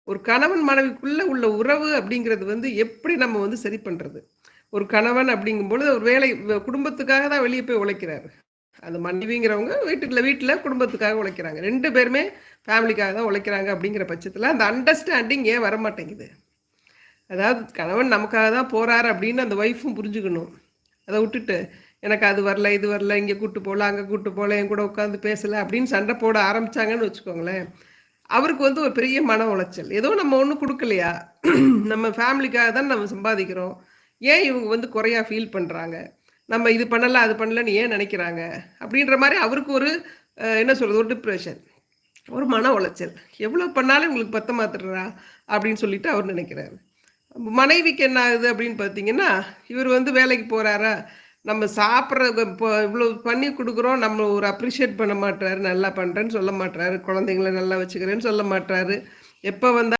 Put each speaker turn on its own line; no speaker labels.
ஒரு கணவன் மனைவிக்குள்ள உள்ள உறவு அப்படிங்கிறது வந்து எப்படி நம்ம வந்து சரி பண்றது? ஒரு கணவன் அப்படிங்கும்பொழுது ஒரு வேலை குடும்பத்துக்காக தான் வெளிய போய் உழைக்கிறாரு. அந்த மனைவிங்கிறவங்க வீட்டுக்குள்ள வீட்ல குடும்பத்துக்காக உழைக்கிறாங்க. 2 பேருமே ஃபேமிலிக்காக தான் உழைக்கிறாங்க அப்படிங்கிற பட்சத்தில, அந்த அண்டர்ஸ்டாண்டிங் ஏன் வரமாட்டேங்குது? அதாவது கணவன் நமக்காக தான் போறாரு அப்படின்னு அந்த ஒய்ஃபும் புரிஞ்சுக்கணும். அத விட்டுட்டு, எனக்கு அது வரல, இது வரல, இங்க கூட்டு போல, அங்க கூட்டு போல, என் கூட உட்காந்து பேசல அப்படின்னு சண்டை போட ஆரம்பிச்சாங்கன்னு வச்சுக்கோங்களேன், அவருக்கு வந்து ஒரு பெரிய மன உளைச்சல். ஏதோ நம்ம ஒண்ணும் குடுக்கலையா? நம்ம ஃபேமிலிக்காக தான் நம்ம சம்பாதிக்கிறோம். ஏன் இவங்க வந்து குறையா ஃபீல் பண்றாங்க? நம்ம இது பண்ணல, அது பண்ணலன்னு ஏன் நெனைக்கிறாங்க? அப்படின்ற மாரி அவருக்கு ஒரு என்ன சொல்றது? ஒரு டிப்ரஷன். ஒரு மன உளைச்சல். எவ்வளோ பண்ணாலும் இவங்களுக்கு பத்த மாத்துறா அப்படின்னு சொல்லிட்டு அவர் நெனைக்கிறாரு. மனைவிக்கு என்ன ஆகுது அப்படின்னு பார்த்தீங்கன்னா, இவர் வந்து வேலைக்கு போறாரா, நம்ம சாப்பிடுற இப்போ இவ்வளோ பண்ணி குடுக்குறோம். நம்ம ஒரு அப்ரிஷியேட் பண்ண மாட்றாரு. நல்லா பண்றேன்னு சொல்ல மாட்றாரு. குழந்தைங்கள நல்லா வச்சுக்கிறேன்னு சொல்ல மாட்றாரு. எப்ப வந்தா